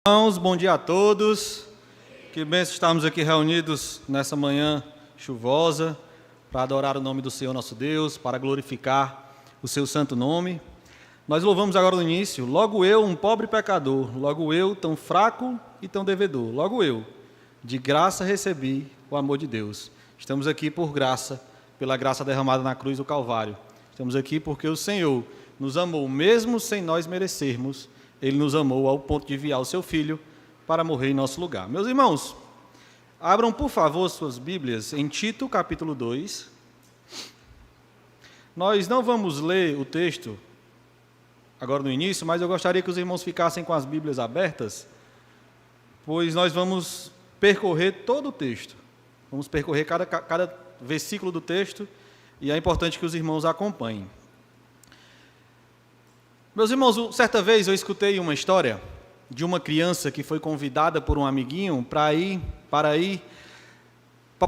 Irmãos, bom dia a todos. Que bênção estarmos aqui reunidos nessa manhã chuvosa para adorar o nome do Senhor nosso Deus, para glorificar o seu santo nome. Nós louvamos agora no início, logo eu, um pobre pecador, logo eu, tão fraco e tão devedor, logo eu, de graça recebi o amor de Deus. Estamos aqui por graça, pela graça derramada na cruz do Calvário. Estamos aqui porque o Senhor nos amou, mesmo sem nós merecermos. Ele nos amou ao ponto de enviar o seu Filho para morrer em nosso lugar. Meus irmãos, abram por favor suas Bíblias em Tito capítulo 2. Nós não vamos ler o texto agora no início, mas eu gostaria que os irmãos ficassem com as Bíblias abertas, pois nós vamos percorrer todo o texto. Vamos percorrer cada versículo do texto e é importante que os irmãos acompanhem. Meus irmãos, certa vez eu escutei uma história de uma criança que foi convidada por um amiguinho para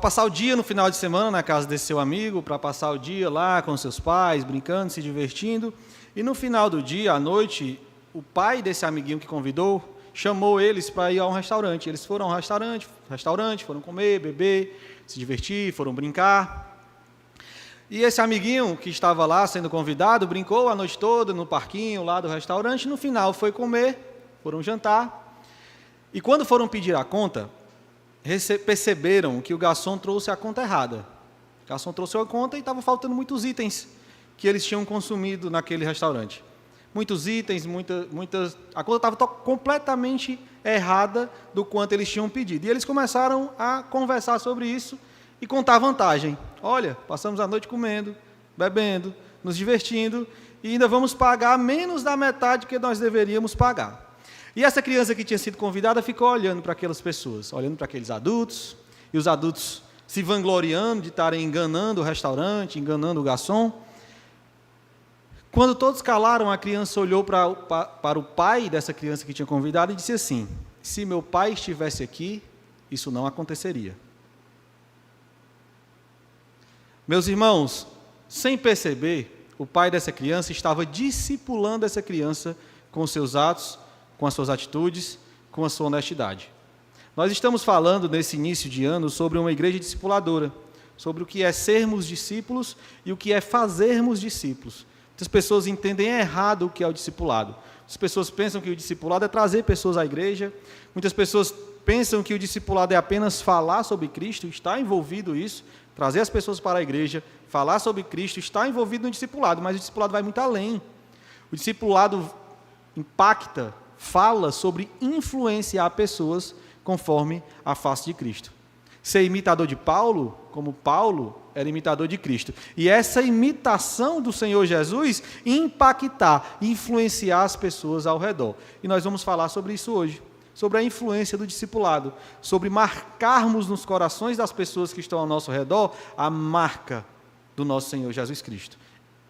passar o dia no final de semana na casa desse seu amigo, para passar o dia lá com seus pais, brincando, se divertindo. E no final do dia, à noite, o pai desse amiguinho que convidou chamou eles para ir a um restaurante. Eles foram ao restaurante, foram comer, beber, se divertir, foram brincar. E esse amiguinho que estava lá sendo convidado, brincou a noite toda no parquinho lá do restaurante, no final foi comer, foram jantar, e quando foram pedir a conta, perceberam que o garçom trouxe a conta errada. O garçom trouxe a conta e estava faltando muitos itens que eles tinham consumido naquele restaurante. Muitos itens, a conta estava completamente errada do quanto eles tinham pedido. E eles começaram a conversar sobre isso, e contar vantagem. Olha, passamos a noite comendo, bebendo, nos divertindo, e ainda vamos pagar menos da metade que nós deveríamos pagar. E essa criança que tinha sido convidada ficou olhando para aquelas pessoas, olhando para aqueles adultos, e os adultos se vangloriando de estarem enganando o restaurante, enganando o garçom. Quando todos calaram, a criança olhou para o pai dessa criança que tinha convidado e disse assim: se meu pai estivesse aqui, isso não aconteceria. Meus irmãos, sem perceber, o pai dessa criança estava discipulando essa criança com os seus atos, com as suas atitudes, com a sua honestidade. Nós estamos falando, nesse início de ano, sobre uma igreja discipuladora, sobre o que é sermos discípulos e o que é fazermos discípulos. Muitas pessoas entendem errado o que é o discipulado. Muitas pessoas pensam que o discipulado é trazer pessoas à igreja. Muitas pessoas pensam que o discipulado é apenas falar sobre Cristo, está envolvido isso, trazer as pessoas para a igreja, falar sobre Cristo, está envolvido no discipulado, mas o discipulado vai muito além. O discipulado impacta, fala sobre influenciar pessoas conforme a face de Cristo. Ser imitador de Paulo, como Paulo era imitador de Cristo. E essa imitação do Senhor Jesus impactar, influenciar as pessoas ao redor. E nós vamos falar sobre isso hoje. Sobre a influência do discipulado, sobre marcarmos nos corações das pessoas que estão ao nosso redor a marca do nosso Senhor Jesus Cristo.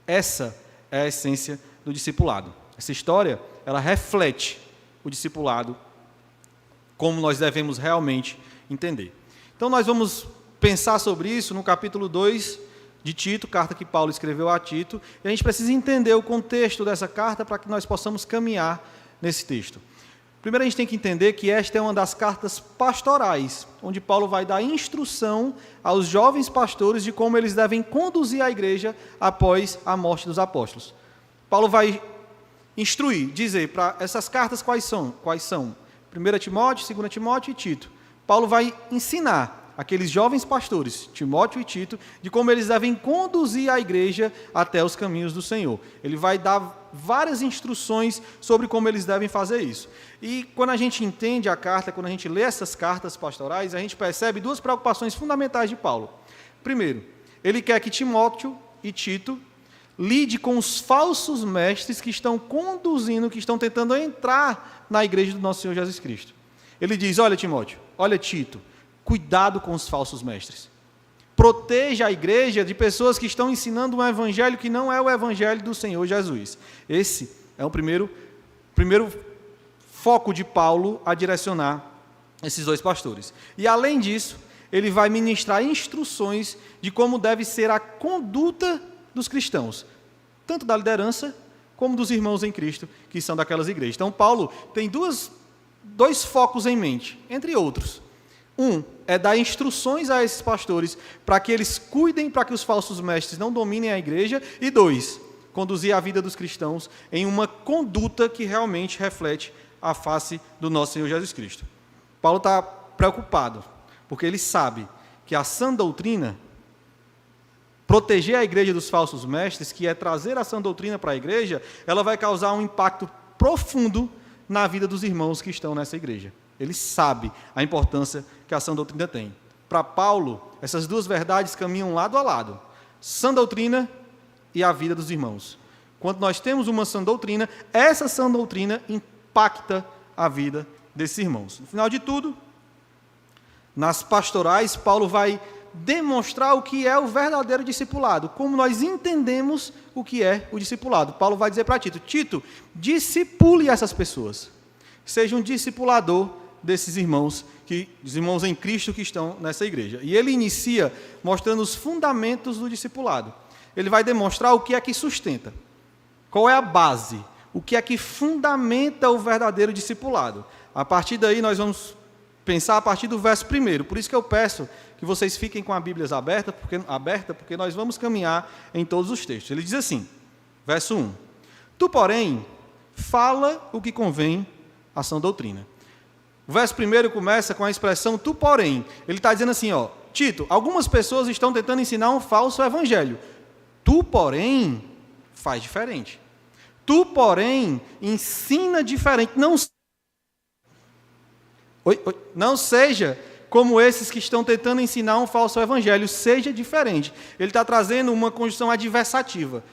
Essa é a essência do discipulado. Essa história, ela reflete o discipulado, como nós devemos realmente entender. Então nós vamos pensar sobre isso no capítulo 2 de Tito, carta que Paulo escreveu a Tito, e a gente precisa entender o contexto dessa carta para que nós possamos caminhar nesse texto. Primeiro a gente tem que entender que esta é uma das cartas pastorais, onde Paulo vai dar instrução aos jovens pastores de como eles devem conduzir a igreja após a morte dos apóstolos. Paulo vai instruir, dizer para essas cartas quais são. 1 Timóteo, 2 Timóteo e Tito. Paulo vai ensinar aqueles jovens pastores, Timóteo e Tito, de como eles devem conduzir a igreja até os caminhos do Senhor. Ele vai dar várias instruções sobre como eles devem fazer isso. E quando a gente entende a carta, quando a gente lê essas cartas pastorais, a gente percebe duas preocupações fundamentais de Paulo. Primeiro, ele quer que Timóteo e Tito lide com os falsos mestres que estão conduzindo, que estão tentando entrar na igreja do nosso Senhor Jesus Cristo. Ele diz: olha Timóteo, olha Tito, cuidado com os falsos mestres. Proteja a igreja de pessoas que estão ensinando um evangelho que não é o evangelho do Senhor Jesus. Esse é o primeiro foco de Paulo a direcionar esses dois pastores. E além disso, ele vai ministrar instruções de como deve ser a conduta dos cristãos, tanto da liderança como dos irmãos em Cristo, que são daquelas igrejas. Então, Paulo tem duas dois focos em mente, entre outros. Um é dar instruções a esses pastores para que eles cuidem para que os falsos mestres não dominem a igreja. E dois, conduzir a vida dos cristãos em uma conduta que realmente reflete a face do nosso Senhor Jesus Cristo. Paulo está preocupado, porque ele sabe que a sã doutrina, proteger a igreja dos falsos mestres, que é trazer a sã doutrina para a igreja, ela vai causar um impacto profundo na vida dos irmãos que estão nessa igreja. Ele sabe a importância que a sã doutrina tem. Para Paulo, essas duas verdades caminham lado a lado. Sã doutrina e a vida dos irmãos. Quando nós temos uma sã doutrina, essa sã doutrina impacta a vida desses irmãos. No final de tudo, nas pastorais, Paulo vai demonstrar o que é o verdadeiro discipulado, como nós entendemos o que é o discipulado. Paulo vai dizer para Tito: Tito, discipule essas pessoas, seja um discipulador desses irmãos, os irmãos em Cristo que estão nessa igreja. E ele inicia mostrando os fundamentos do discipulado. Ele vai demonstrar o que é que sustenta, qual é a base, o que é que fundamenta o verdadeiro discipulado. A partir daí nós vamos pensar a partir do verso 1. Por isso que eu peço que vocês fiquem com a Bíblia aberta, porque nós vamos caminhar em todos os textos. Ele diz assim, verso 1: Tu, porém, fala o que convém à sã doutrina. O verso 1 começa com a expressão tu, porém. Ele está dizendo assim, Tito, algumas pessoas estão tentando ensinar um falso evangelho. Tu, porém, faz diferente. Tu, porém, ensina diferente. Não seja como esses que estão tentando ensinar um falso evangelho, seja diferente. Ele está trazendo uma conjunção adversativa,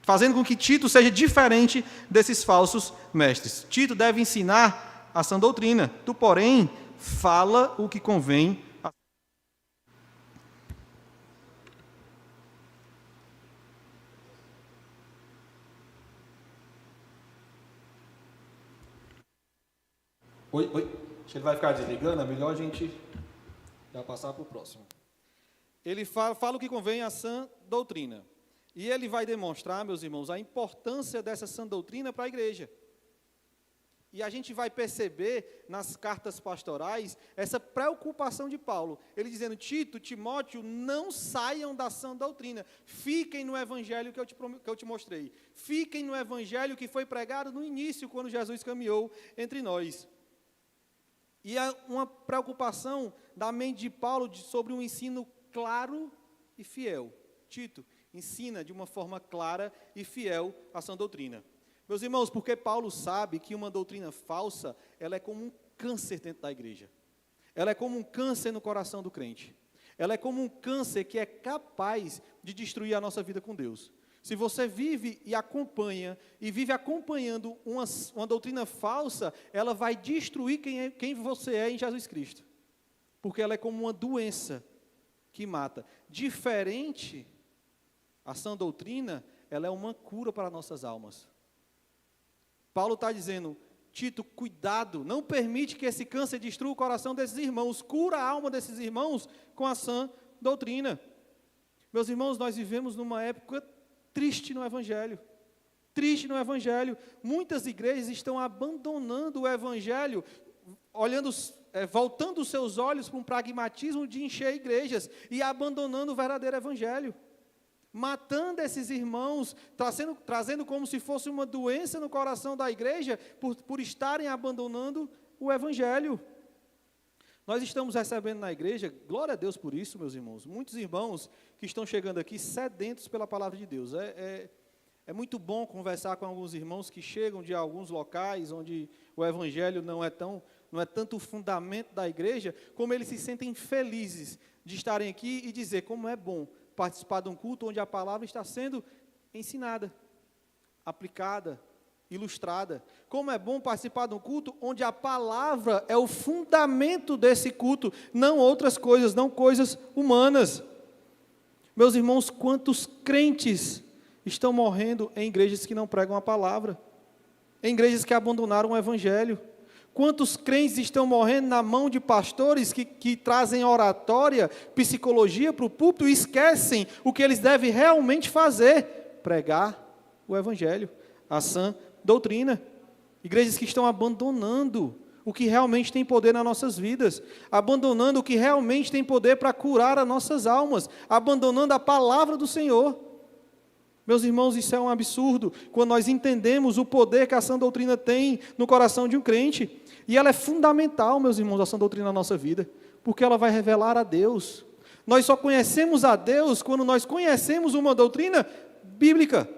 fazendo com que Tito seja diferente desses falsos mestres. Tito deve ensinar a sã doutrina. Tu, porém, fala o que convém. Acho que ele vai ficar desligando, é melhor a gente já passar para o próximo. Ele fala o que convém à sã doutrina. E ele vai demonstrar, meus irmãos, a importância dessa sã doutrina para a igreja. E a gente vai perceber nas cartas pastorais essa preocupação de Paulo. Ele dizendo, Tito, Timóteo, não saiam da sã doutrina. Fiquem no evangelho que eu te mostrei. Fiquem no evangelho que foi pregado no início, quando Jesus caminhou entre nós. E há uma preocupação da mente de Paulo sobre um ensino claro e fiel. Tito, ensina de uma forma clara e fiel a sã doutrina. Meus irmãos, porque Paulo sabe que uma doutrina falsa, ela é como um câncer dentro da igreja. Ela é como um câncer no coração do crente. Ela é como um câncer que é capaz de destruir a nossa vida com Deus. Se você vive e acompanha, e vive acompanhando uma doutrina falsa, ela vai destruir quem você é em Jesus Cristo. Porque ela é como uma doença que mata. Diferente, a sã doutrina, ela é uma cura para nossas almas. Paulo está dizendo, Tito, cuidado, não permite que esse câncer destrua o coração desses irmãos, cura a alma desses irmãos com a sã doutrina. Meus irmãos, nós vivemos numa época triste no Evangelho. Triste no Evangelho. Muitas igrejas estão abandonando o Evangelho, voltando os seus olhos para um pragmatismo de encher igrejas e abandonando o verdadeiro Evangelho. Matando esses irmãos, trazendo como se fosse uma doença no coração da igreja, por estarem abandonando o Evangelho. Nós estamos recebendo na igreja, glória a Deus por isso, meus irmãos, muitos irmãos que estão chegando aqui sedentos pela palavra de Deus. É muito bom conversar com alguns irmãos que chegam de alguns locais onde o Evangelho não é tanto o fundamento da igreja, como eles se sentem felizes de estarem aqui e dizer como é bom participar de um culto onde a palavra está sendo ensinada, aplicada, ilustrada. Como é bom participar de um culto onde a palavra é o fundamento desse culto, não outras coisas, não coisas humanas. Meus irmãos, quantos crentes estão morrendo em igrejas que não pregam a palavra, em igrejas que abandonaram o Evangelho? Quantos crentes estão morrendo na mão de pastores que trazem oratória, psicologia para o púlpito e esquecem o que eles devem realmente fazer? Pregar o Evangelho, a sã doutrina. Igrejas que estão abandonando o que realmente tem poder nas nossas vidas, abandonando o que realmente tem poder para curar as nossas almas, abandonando a palavra do Senhor. Meus irmãos, isso é um absurdo, quando nós entendemos o poder que a sã doutrina tem no coração de um crente. E ela é fundamental, meus irmãos, a sã doutrina na nossa vida, porque ela vai revelar a Deus. Nós só conhecemos a Deus quando nós conhecemos uma doutrina bíblica.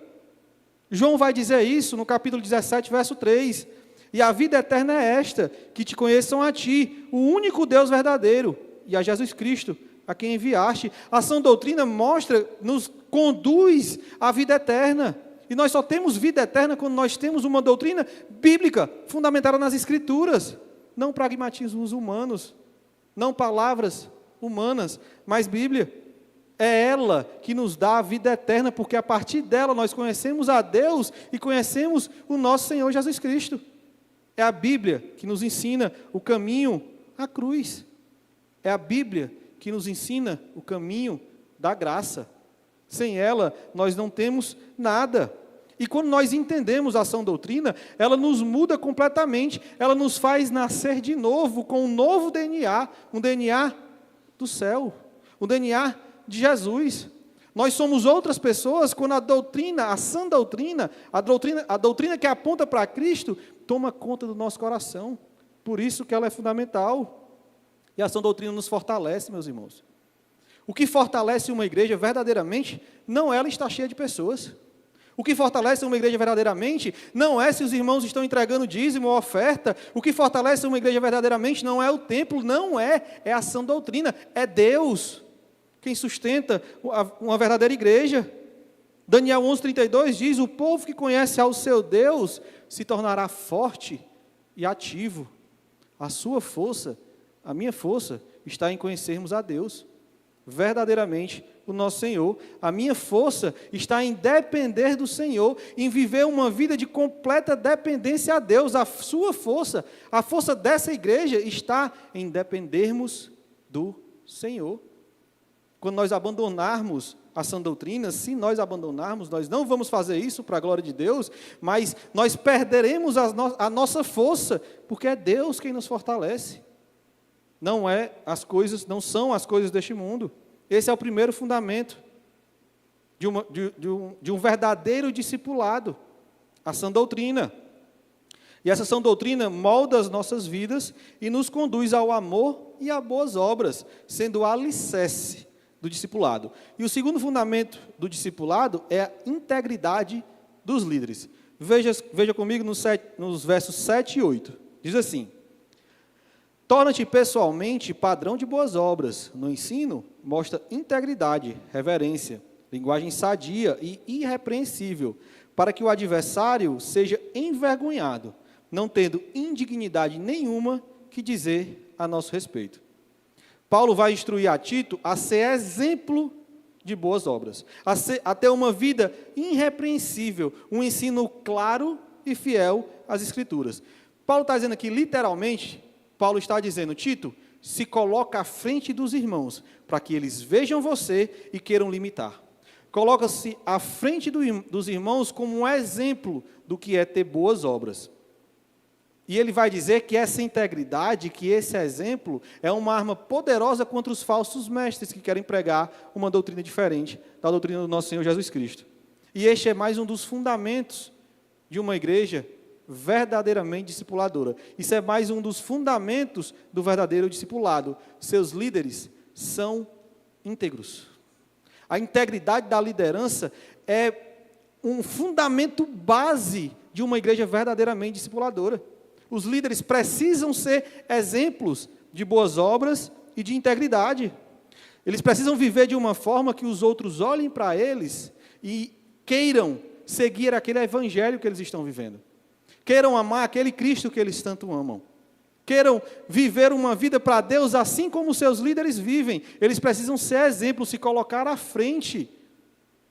João vai dizer isso no capítulo 17, verso 3. E a vida eterna é esta, que te conheçam a ti, o único Deus verdadeiro, e a Jesus Cristo, a quem enviaste. A sã doutrina mostra, nos conduz à vida eterna. E nós só temos vida eterna quando nós temos uma doutrina bíblica, fundamentada nas Escrituras. Não pragmatismos humanos, não palavras humanas, mas Bíblia. É ela que nos dá a vida eterna, porque a partir dela nós conhecemos a Deus e conhecemos o nosso Senhor Jesus Cristo. É a Bíblia que nos ensina o caminho à cruz. É a Bíblia que nos ensina o caminho da graça. Sem ela, nós não temos nada. E quando nós entendemos a sã doutrina, ela nos muda completamente, ela nos faz nascer de novo, com um novo DNA, um DNA do céu, um DNA de Jesus. Nós somos outras pessoas quando a doutrina, a sã doutrina, a doutrina que aponta para Cristo, toma conta do nosso coração. Por isso que ela é fundamental. E a sã doutrina nos fortalece, meus irmãos. O que fortalece uma igreja verdadeiramente não é ela estar cheia de pessoas. O que fortalece uma igreja verdadeiramente não é se os irmãos estão entregando dízimo ou oferta. O que fortalece uma igreja verdadeiramente não é o templo, não é a sã doutrina, é Deus quem sustenta uma verdadeira igreja. Daniel 11:32 diz: o povo que conhece ao seu Deus se tornará forte e ativo. A sua força, a minha força, está em conhecermos a Deus, verdadeiramente o nosso Senhor. A minha força está em depender do Senhor, em viver uma vida de completa dependência a Deus. A sua força, a força dessa igreja está em dependermos do Senhor. Quando nós abandonarmos a sã doutrina, se nós abandonarmos, nós não vamos fazer isso para a glória de Deus, mas nós perderemos a nossa força, porque é Deus quem nos fortalece. Não são as coisas deste mundo. Esse é o primeiro fundamento de um verdadeiro discipulado, a sã doutrina. E essa sã doutrina molda as nossas vidas e nos conduz ao amor e a boas obras, sendo o alicerce do discipulado. E o segundo fundamento do discipulado é a integridade dos líderes. Veja comigo nos versos 7 e 8. Diz assim: torna-te pessoalmente padrão de boas obras. No ensino, mostra integridade, reverência, linguagem sadia e irrepreensível, para que o adversário seja envergonhado, não tendo indignidade nenhuma que dizer a nosso respeito. Paulo vai instruir a Tito a ser exemplo de boas obras, a ter uma vida irrepreensível, um ensino claro e fiel às Escrituras. Paulo está dizendo aqui, literalmente, Paulo está dizendo: Tito, se coloca à frente dos irmãos, para que eles vejam você e queiram limitar. Coloca-se à frente dos irmãos como um exemplo do que é ter boas obras. E ele vai dizer que essa integridade, que esse exemplo, é uma arma poderosa contra os falsos mestres que querem pregar uma doutrina diferente da doutrina do nosso Senhor Jesus Cristo. E este é mais um dos fundamentos de uma igreja verdadeiramente discipuladora. Isso é mais um dos fundamentos do verdadeiro discipulado. Seus líderes são íntegros. A integridade da liderança é um fundamento base de uma igreja verdadeiramente discipuladora. Os líderes precisam ser exemplos de boas obras e de integridade. Eles precisam viver de uma forma que os outros olhem para eles e queiram seguir aquele evangelho que eles estão vivendo. Queiram amar aquele Cristo que eles tanto amam. Queiram viver uma vida para Deus assim como seus líderes vivem. Eles precisam ser exemplos, se colocar à frente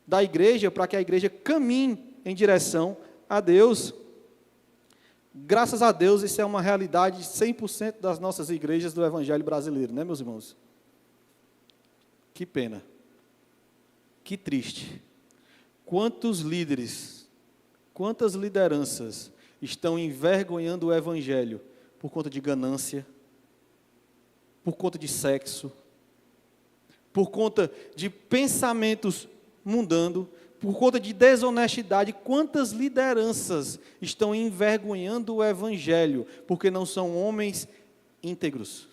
da igreja para que a igreja caminhe em direção a Deus. Graças a Deus, isso é uma realidade 100% das nossas igrejas do Evangelho brasileiro, né, meus irmãos? Que pena. Que triste. Quantos líderes, quantas lideranças estão envergonhando o Evangelho por conta de ganância, por conta de sexo, por conta de pensamentos mundanos, por conta de desonestidade. Quantas lideranças estão envergonhando o Evangelho, porque não são homens íntegros,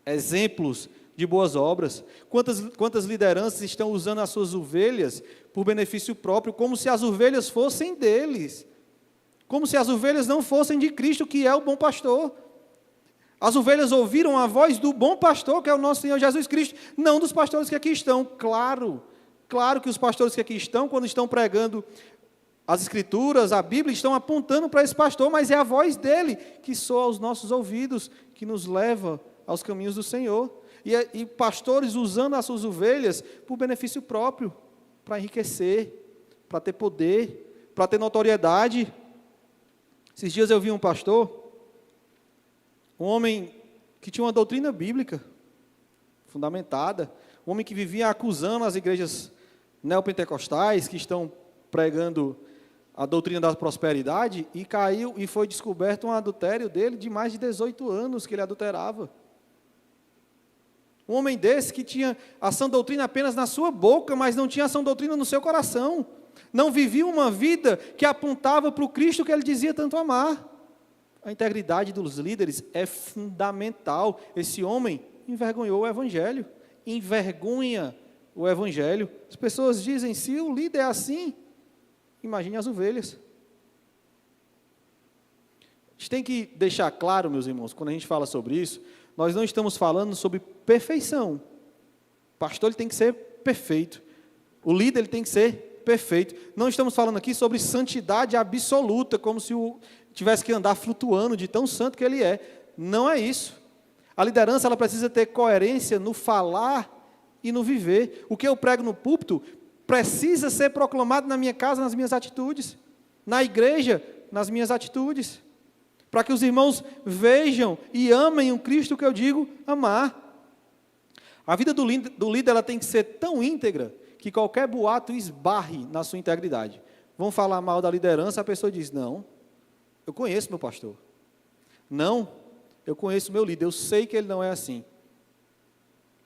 exemplos de boas obras? Quantas lideranças estão usando as suas ovelhas por benefício próprio, como se as ovelhas fossem deles, como se as ovelhas não fossem de Cristo, que é o bom pastor. As ovelhas ouviram a voz do bom pastor, que é o nosso Senhor Jesus Cristo, não dos pastores que aqui estão. Claro que os pastores que aqui estão, quando estão pregando as Escrituras, a Bíblia, estão apontando para esse pastor, mas é a voz dele que soa aos nossos ouvidos, que nos leva aos caminhos do Senhor. E pastores usando as suas ovelhas por benefício próprio, para enriquecer, para ter poder, para ter notoriedade. Esses dias eu vi um pastor, um homem que tinha uma doutrina bíblica fundamentada, um homem que vivia acusando as igrejas neopentecostais que estão pregando a doutrina da prosperidade, e caiu e foi descoberto um adultério dele de mais de 18 anos que ele adulterava. Um homem desse que tinha a sã doutrina apenas na sua boca, mas não tinha a sã doutrina no seu coração. Não vivia uma vida que apontava para o Cristo que ele dizia tanto amar. A integridade dos líderes é fundamental. Esse homem envergonhou o Evangelho. Envergonha o Evangelho. As pessoas dizem, se o líder é assim, imagine as ovelhas. A gente tem que deixar claro, meus irmãos, quando a gente fala sobre isso, nós não estamos falando sobre perfeição. O pastor ele tem que ser perfeito. O líder ele tem que ser perfeito. Não estamos falando aqui sobre santidade absoluta, como se tivesse que andar flutuando de tão santo que ele é. Não é isso. A liderança ela precisa ter coerência no falar e no viver. O que eu prego no púlpito precisa ser proclamado na minha casa, nas minhas atitudes. Na igreja, nas minhas atitudes. Para que os irmãos vejam e amem o Cristo que eu digo amar. A vida do líder ela tem que ser tão íntegra que qualquer boato esbarre na sua integridade. Vão falar mal da liderança, a pessoa diz, não, eu conheço meu pastor. Não, eu conheço meu líder, eu sei que ele não é assim.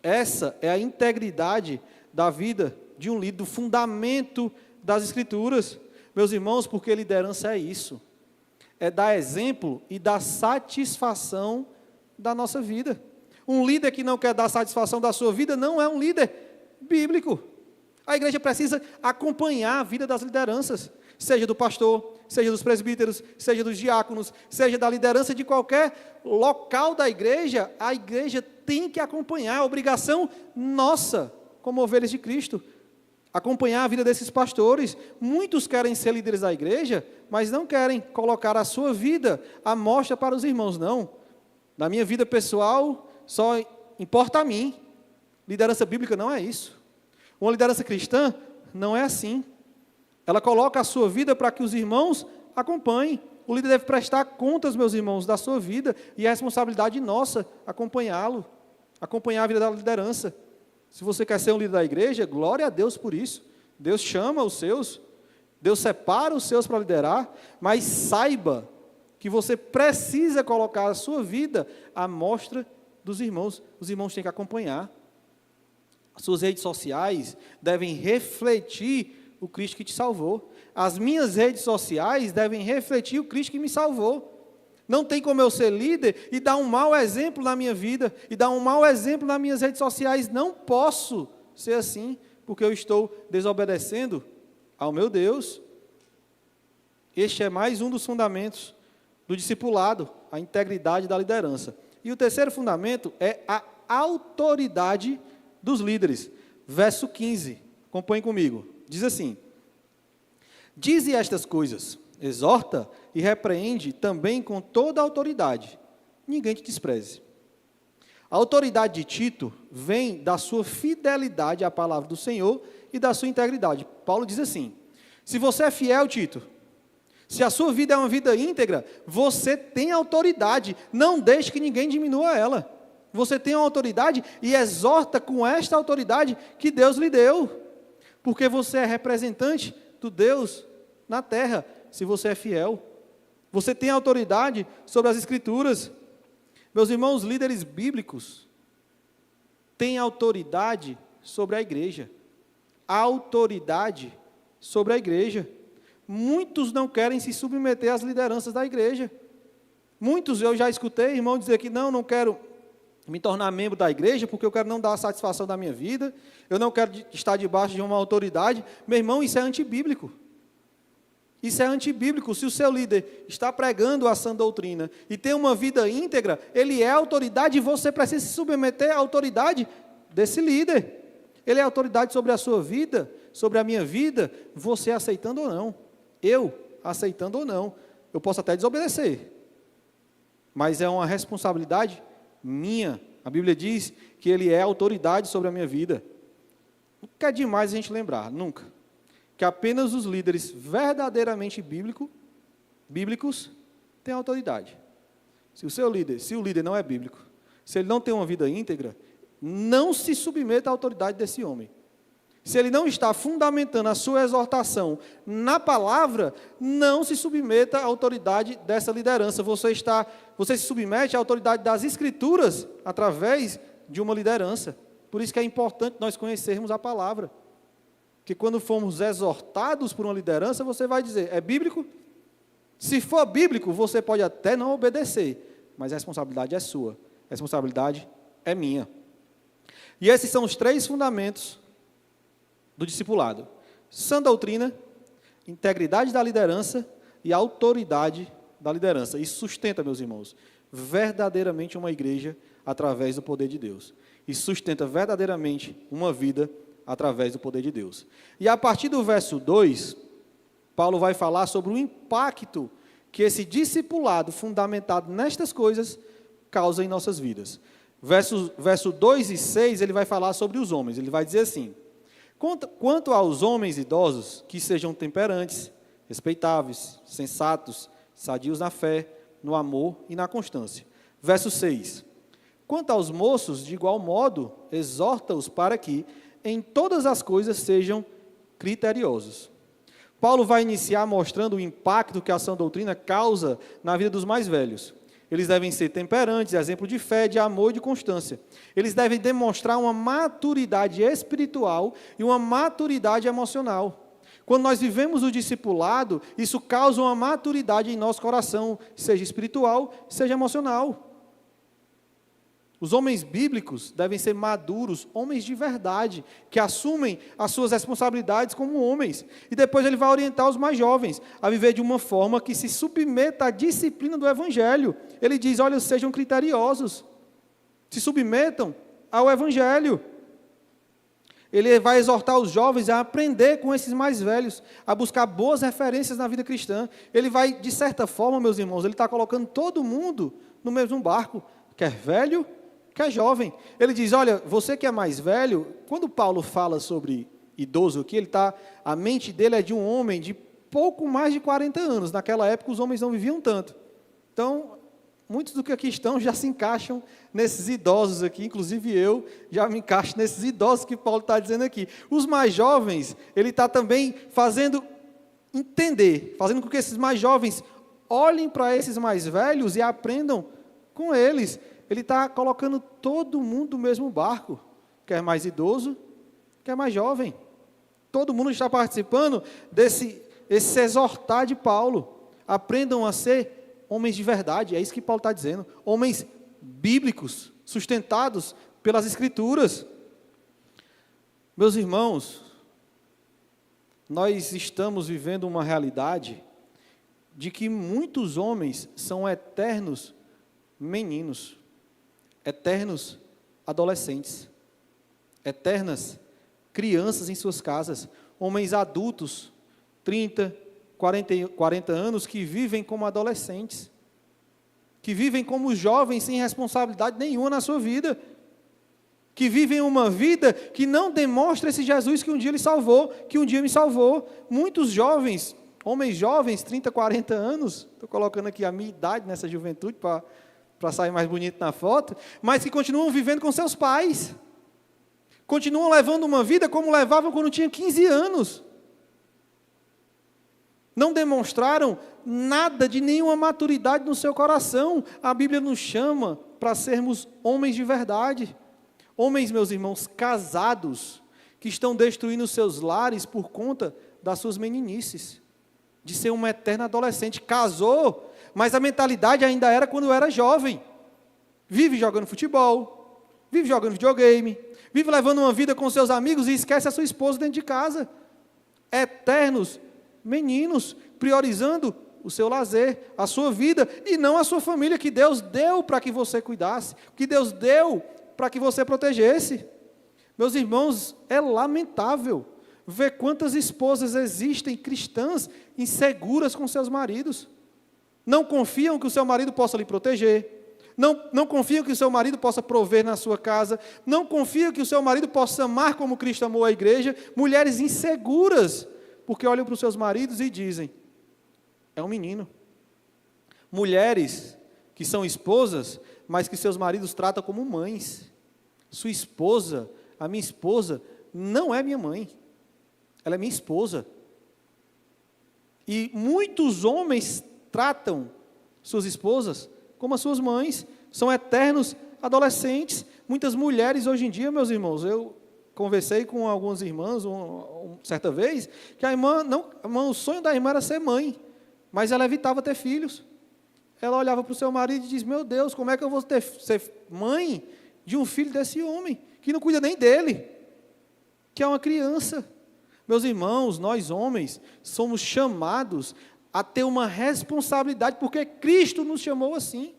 Essa é a integridade da vida de um líder, do fundamento das Escrituras. Meus irmãos, porque liderança é isso. É dar exemplo e dar satisfação da nossa vida. Um líder que não quer dar satisfação da sua vida não é um líder bíblico. A igreja precisa acompanhar a vida das lideranças, seja do pastor, seja dos presbíteros, seja dos diáconos, seja da liderança de qualquer local da igreja. A igreja tem que acompanhar, é obrigação nossa, como ovelhas de Cristo, acompanhar a vida desses pastores. Muitos querem ser líderes da igreja, mas não querem colocar a sua vida à mostra para os irmãos, não. Na minha vida pessoal, só importa a mim. Liderança bíblica não é isso. Uma liderança cristã não é assim. Ela coloca a sua vida para que os irmãos acompanhem. O líder deve prestar contas, meus irmãos, da sua vida, e é responsabilidade nossa acompanhá-lo, acompanhar a vida da liderança. Se você quer ser um líder da igreja, glória a Deus por isso. Deus chama os seus, Deus separa os seus para liderar, mas saiba que você precisa colocar a sua vida à mostra dos irmãos. Os irmãos têm que acompanhar. As suas redes sociais devem refletir o Cristo que te salvou. As minhas redes sociais devem refletir o Cristo que me salvou. Não tem como eu ser líder e dar um mau exemplo na minha vida, e dar um mau exemplo nas minhas redes sociais. Não posso ser assim, porque eu estou desobedecendo ao meu Deus. Este é mais um dos fundamentos do discipulado, a integridade da liderança. E o terceiro fundamento é a autoridade dos líderes. Verso 15, acompanhe comigo. Diz assim: dize estas coisas, exorta e repreende também com toda a autoridade. Ninguém te despreze. A autoridade de Tito vem da sua fidelidade à palavra do Senhor e da sua integridade. Paulo diz assim: se você é fiel, Tito, se a sua vida é uma vida íntegra, você tem autoridade. Não deixe que ninguém diminua ela. Você tem uma autoridade e exorta com esta autoridade que Deus lhe deu. Porque você é representante do Deus na terra, se você é fiel. Você tem autoridade sobre as Escrituras. Meus irmãos, líderes bíblicos têm autoridade sobre a igreja. Autoridade sobre a igreja. Muitos não querem se submeter às lideranças da igreja. Muitos, eu já escutei irmão dizer que não quero me tornar membro da igreja, porque eu quero não dar a satisfação da minha vida, eu não quero estar debaixo de uma autoridade. Meu irmão, isso é antibíblico. Isso é antibíblico. Se o seu líder está pregando a sã doutrina e tem uma vida íntegra, ele é autoridade e você precisa se submeter à autoridade desse líder. Ele é autoridade sobre a sua vida, sobre a minha vida, você aceitando ou não. Eu aceitando ou não. Eu posso até desobedecer, mas é uma responsabilidade minha. A Bíblia diz que ele é autoridade sobre a minha vida. Nunca é demais a gente lembrar, nunca, que apenas os líderes verdadeiramente bíblicos têm autoridade. Se o líder não é bíblico, se ele não tem uma vida íntegra, não se submeta à autoridade desse homem. Se ele não está fundamentando a sua exortação na palavra, não se submeta à autoridade dessa liderança. Você se submete à autoridade das Escrituras através de uma liderança. Por isso que é importante nós conhecermos a palavra. Que quando formos exortados por uma liderança, você vai dizer, é bíblico? Se for bíblico, você pode até não obedecer, mas a responsabilidade é sua, a responsabilidade é minha. E esses são os 3 fundamentos do discipulado: sã doutrina, integridade da liderança e autoridade da liderança. Isso sustenta, meus irmãos, verdadeiramente uma igreja através do poder de Deus. Isso sustenta verdadeiramente uma vida através do poder de Deus. E a partir do verso 2, Paulo vai falar sobre o impacto que esse discipulado fundamentado nestas coisas causa em nossas vidas. Verso 2 e 6, ele vai falar sobre os homens. Ele vai dizer assim: quanto aos homens idosos, que sejam temperantes, respeitáveis, sensatos, sadios na fé, no amor e na constância. Verso 6. Quanto aos moços, de igual modo, exorta-os para que, em todas as coisas, sejam criteriosos. Paulo vai iniciar mostrando o impacto que a sã doutrina causa na vida dos mais velhos. Eles devem ser temperantes, exemplo de fé, de amor e de constância. Eles devem demonstrar uma maturidade espiritual e uma maturidade emocional. Quando nós vivemos o discipulado, isso causa uma maturidade em nosso coração, seja espiritual, seja emocional. Os homens bíblicos devem ser maduros, homens de verdade, que assumem as suas responsabilidades como homens. E depois ele vai orientar os mais jovens a viver de uma forma que se submeta à disciplina do Evangelho. Ele diz, olha, sejam criteriosos, se submetam ao Evangelho. Ele vai exortar os jovens a aprender com esses mais velhos, a buscar boas referências na vida cristã. Ele vai, de certa forma, meus irmãos, ele está colocando todo mundo no mesmo barco, quer velho, que é jovem. Ele diz, olha, você que é mais velho, quando Paulo fala sobre idoso aqui, a mente dele é de um homem de pouco mais de 40 anos. Naquela época os homens não viviam tanto. Então, muitos do que aqui estão já se encaixam nesses idosos aqui, inclusive eu já me encaixo nesses idosos que Paulo está dizendo aqui. Os mais jovens, ele está também fazendo com que esses mais jovens olhem para esses mais velhos e aprendam com eles. Ele está colocando todo mundo no mesmo barco, quer mais idoso, quer mais jovem. Todo mundo está participando desse exortar de Paulo. Aprendam a ser homens de verdade, é isso que Paulo está dizendo. Homens bíblicos, sustentados pelas Escrituras. Meus irmãos, nós estamos vivendo uma realidade de que muitos homens são eternos meninos, eternos adolescentes, eternas crianças em suas casas, homens adultos, 30, 40 anos, que vivem como adolescentes, que vivem como jovens sem responsabilidade nenhuma na sua vida, que vivem uma vida que não demonstra esse Jesus que um dia lhe salvou, que um dia me salvou. Muitos jovens, homens jovens, 30, 40 anos, estou colocando aqui a minha idade nessa juventude para sair mais bonito na foto, mas que continuam vivendo com seus pais, continuam levando uma vida como levavam quando tinham 15 anos, não demonstraram nada de nenhuma maturidade no seu coração. A Bíblia nos chama para sermos homens de verdade. Homens, meus irmãos, casados, que estão destruindo seus lares por conta das suas meninices, de ser uma eterna adolescente. Casou, mas a mentalidade ainda era quando era jovem. Vive jogando futebol, vive jogando videogame, vive levando uma vida com seus amigos e esquece a sua esposa dentro de casa. Eternos meninos, priorizando o seu lazer, a sua vida, e não a sua família, que Deus deu para que você cuidasse, que Deus deu para que você protegesse. Meus irmãos, é lamentável ver quantas esposas existem cristãs inseguras com seus maridos. Não confiam que o seu marido possa lhe proteger, não confiam que o seu marido possa prover na sua casa, não confiam que o seu marido possa amar como Cristo amou a igreja. Mulheres inseguras, porque olham para os seus maridos e dizem, é um menino. Mulheres que são esposas, mas que seus maridos tratam como mães. Sua esposa, a minha esposa, não é minha mãe, ela é minha esposa. E muitos homens tratam suas esposas como as suas mães, são eternos adolescentes. Muitas mulheres hoje em dia, meus irmãos, eu conversei com algumas irmãs certa vez, que o sonho da irmã era ser mãe, mas ela evitava ter filhos. Ela olhava para o seu marido e dizia, meu Deus, como é que eu vou ser mãe de um filho desse homem, que não cuida nem dele, que é uma criança? Meus irmãos, nós homens, somos chamados a ter uma responsabilidade, porque Cristo nos chamou assim.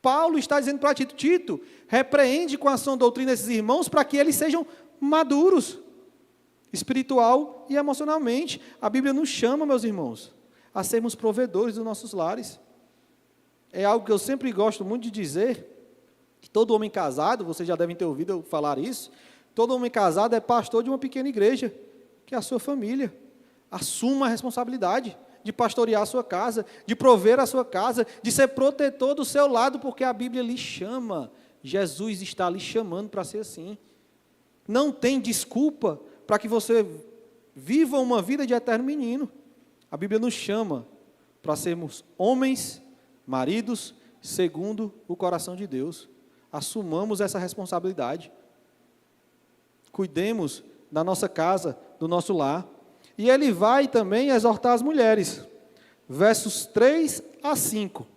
Paulo está dizendo para Tito, Tito, repreende com a sã doutrina esses irmãos, para que eles sejam maduros, espiritual e emocionalmente. A Bíblia nos chama, meus irmãos, a sermos provedores dos nossos lares. É algo que eu sempre gosto muito de dizer, que todo homem casado, vocês já devem ter ouvido eu falar isso, todo homem casado é pastor de uma pequena igreja, que é a sua família. Assuma a responsabilidade de pastorear a sua casa, de prover a sua casa, de ser protetor do seu lado, porque a Bíblia lhe chama, Jesus está lhe chamando para ser assim. Não tem desculpa para que você viva uma vida de eterno menino. A Bíblia nos chama para sermos homens, maridos, segundo o coração de Deus. Assumamos essa responsabilidade. Cuidemos da nossa casa, do nosso lar. E ele vai também exortar as mulheres. Versos 3 a 5.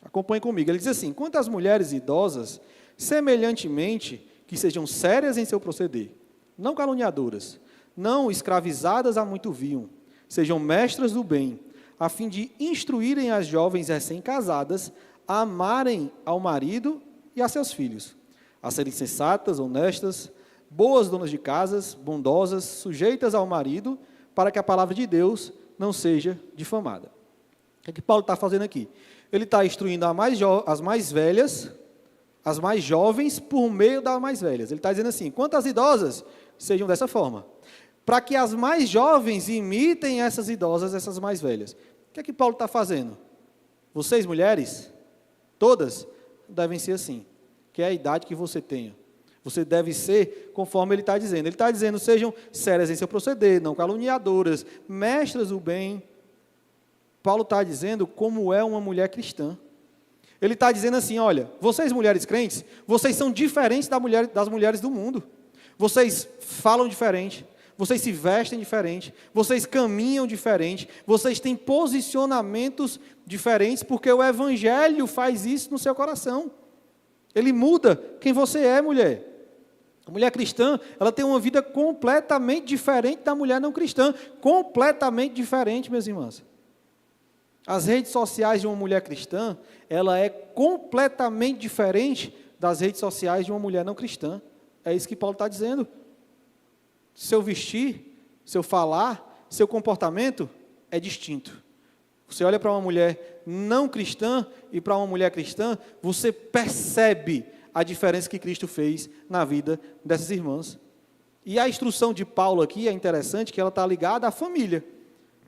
Acompanhe comigo. Ele diz assim, quanto às mulheres idosas, semelhantemente, que sejam sérias em seu proceder, não caluniadoras, não escravizadas a muito vinho, sejam mestras do bem, a fim de instruírem as jovens recém-casadas a amarem ao marido e a seus filhos, a serem sensatas, honestas, boas donas de casas, bondosas, sujeitas ao marido, para que a palavra de Deus não seja difamada. O que é que Paulo está fazendo aqui? Ele está instruindo as mais velhas, as mais jovens, por meio das mais velhas. Ele está dizendo assim, quanto às idosas, sejam dessa forma, para que as mais jovens imitem essas idosas, essas mais velhas. O que é que Paulo está fazendo? Vocês, mulheres, todas, devem ser assim, que é a idade que você tenha. Você deve ser conforme ele está dizendo. Ele está dizendo, sejam sérias em seu proceder, não caluniadoras, mestras do bem. Paulo está dizendo como é uma mulher cristã. Ele está dizendo assim, olha, vocês mulheres crentes, vocês são diferentes das mulheres do mundo. Vocês falam diferente, vocês se vestem diferente, vocês caminham diferente, vocês têm posicionamentos diferentes, porque o Evangelho faz isso no seu coração. Ele muda quem você é, mulher. A mulher cristã, ela tem uma vida completamente diferente da mulher não cristã. Completamente diferente, minhas irmãs. As redes sociais de uma mulher cristã, ela é completamente diferente das redes sociais de uma mulher não cristã. É isso que Paulo está dizendo. Seu vestir, seu falar, seu comportamento é distinto. Você olha para uma mulher não cristã e para uma mulher cristã, você percebe a diferença que Cristo fez na vida dessas irmãs. E a instrução de Paulo aqui é interessante, que ela está ligada à família.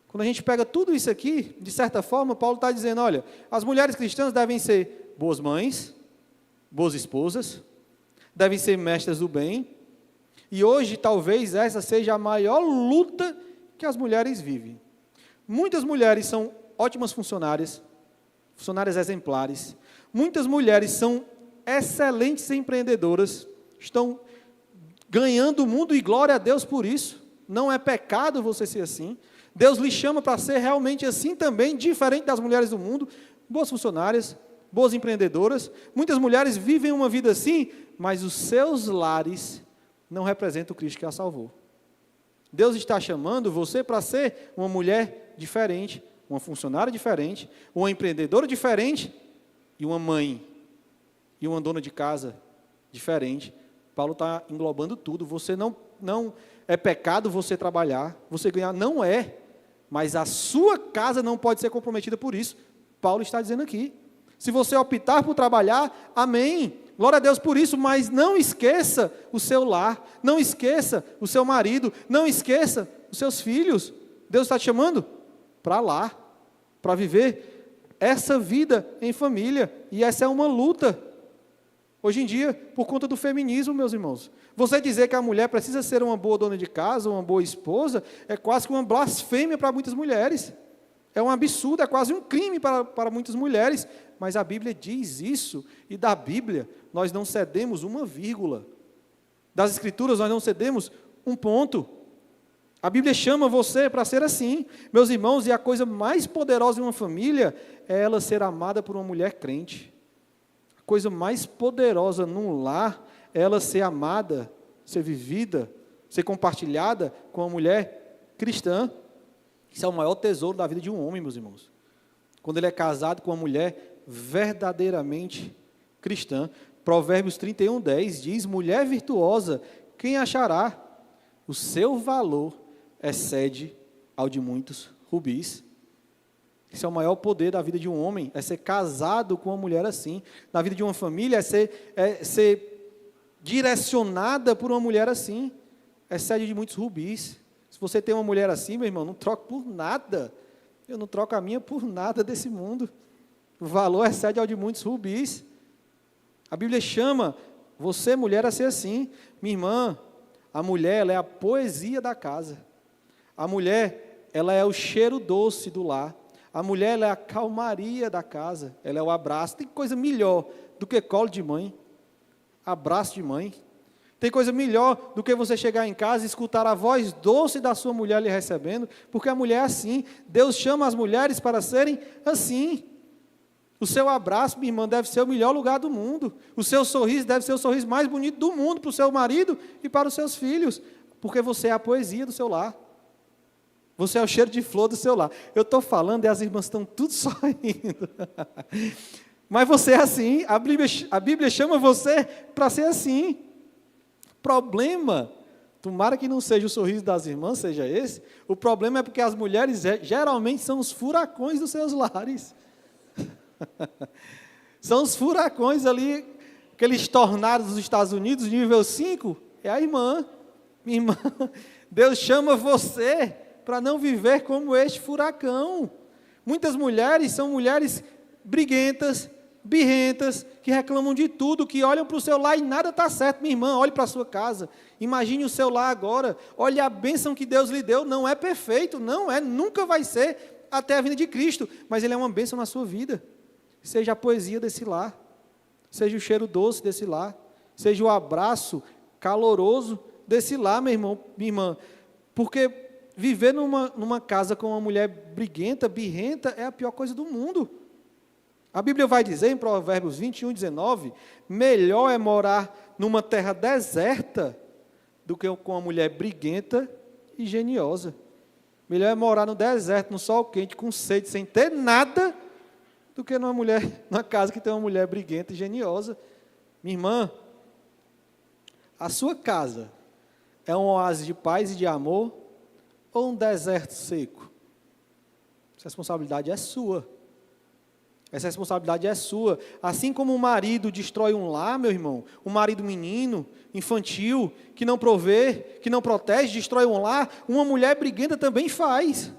Quando a gente pega tudo isso aqui, de certa forma, Paulo está dizendo, olha, as mulheres cristãs devem ser boas mães, boas esposas, devem ser mestras do bem, e hoje talvez essa seja a maior luta que as mulheres vivem. Muitas mulheres são ótimas funcionárias, funcionárias exemplares. Muitas mulheres são excelentes empreendedoras, estão ganhando o mundo e glória a Deus por isso. Não é pecado você ser assim. Deus lhe chama para ser realmente assim também, diferente das mulheres do mundo, boas funcionárias, boas empreendedoras. Muitas mulheres vivem uma vida assim, mas os seus lares não representam o Cristo que a salvou. Deus está chamando você para ser uma mulher diferente, uma funcionária diferente, uma empreendedora diferente e uma mãe e uma dona de casa diferente. Paulo está englobando tudo. Você não é pecado você trabalhar, você ganhar, não é, mas a sua casa não pode ser comprometida por isso. Paulo está dizendo aqui. Se você optar por trabalhar, amém. Glória a Deus por isso, mas não esqueça o seu lar, não esqueça o seu marido, não esqueça os seus filhos. Deus está te chamando para lá, para viver essa vida em família, e essa é uma luta. Hoje em dia, por conta do feminismo, meus irmãos, você dizer que a mulher precisa ser uma boa dona de casa, uma boa esposa, é quase que uma blasfêmia para muitas mulheres. É um absurdo, é quase um crime para muitas mulheres. Mas a Bíblia diz isso, e da Bíblia nós não cedemos uma vírgula. Das Escrituras nós não cedemos um ponto. A Bíblia chama você para ser assim. Meus irmãos, e a coisa mais poderosa em uma família é ela ser amada por uma mulher crente. A coisa mais poderosa num lar é ela ser amada, ser vivida, ser compartilhada com uma mulher cristã. Isso é o maior tesouro da vida de um homem, meus irmãos. Quando ele é casado com uma mulher verdadeiramente cristã. Provérbios 31:10 diz: mulher virtuosa, quem achará? O seu valor excede ao de muitos rubis. Isso é o maior poder da vida de um homem, é ser casado com uma mulher assim. Na vida de uma família é ser direcionada por uma mulher assim. Excede de muitos rubis. Se você tem uma mulher assim, meu irmão, não troca por nada. Eu não troco a minha por nada desse mundo. O valor excede ao de muitos rubis. A Bíblia chama você, mulher, a ser assim. Minha irmã, a mulher, ela é a poesia da casa. A mulher, ela é o cheiro doce do lar. A mulher, ela é a calmaria da casa. Ela é o abraço. Tem coisa melhor do que colo de mãe, abraço de mãe. Tem coisa melhor do que você chegar em casa e escutar a voz doce da sua mulher lhe recebendo, porque a mulher é assim. Deus chama as mulheres para serem assim. O seu abraço, minha irmã, deve ser o melhor lugar do mundo. O seu sorriso deve ser o sorriso mais bonito do mundo para o seu marido e para os seus filhos, porque você é a poesia do seu lar. Você é o cheiro de flor do seu lar. Eu estou falando e as irmãs estão tudo sorrindo. Mas você é assim, a Bíblia chama você para ser assim. Problema, tomara que não seja o sorriso das irmãs, seja esse. O problema é porque as mulheres geralmente são os furacões dos seus lares. São os furacões ali, aqueles tornados dos Estados Unidos, nível 5, é a irmã. Minha irmã, Deus chama você para não viver como este furacão. Muitas mulheres são mulheres briguentas, birrentas, que reclamam de tudo, que olham para o seu lar e nada está certo. Minha irmã, olhe para a sua casa, imagine o seu lar agora, olhe a bênção que Deus lhe deu. Não é perfeito, não é, nunca vai ser até a vinda de Cristo, mas Ele é uma bênção na sua vida. Seja a poesia desse lar, seja o cheiro doce desse lar, seja o abraço caloroso desse lar, meu irmão, minha irmã, porque viver numa casa com uma mulher briguenta, birrenta, é a pior coisa do mundo. A Bíblia vai dizer em Provérbios 21:19, melhor é morar numa terra deserta do que com uma mulher briguenta e geniosa. Melhor é morar no deserto, no sol quente, com sede, sem ter nada, do que numa casa que tem uma mulher briguenta e geniosa. Minha irmã, a sua casa é um oásis de paz e de amor ou um deserto seco? Essa responsabilidade é sua. Essa responsabilidade é sua. Assim como o marido destrói um lar, meu irmão, um marido menino, infantil, que não provê, que não protege, destrói um lar, uma mulher briguenta também faz.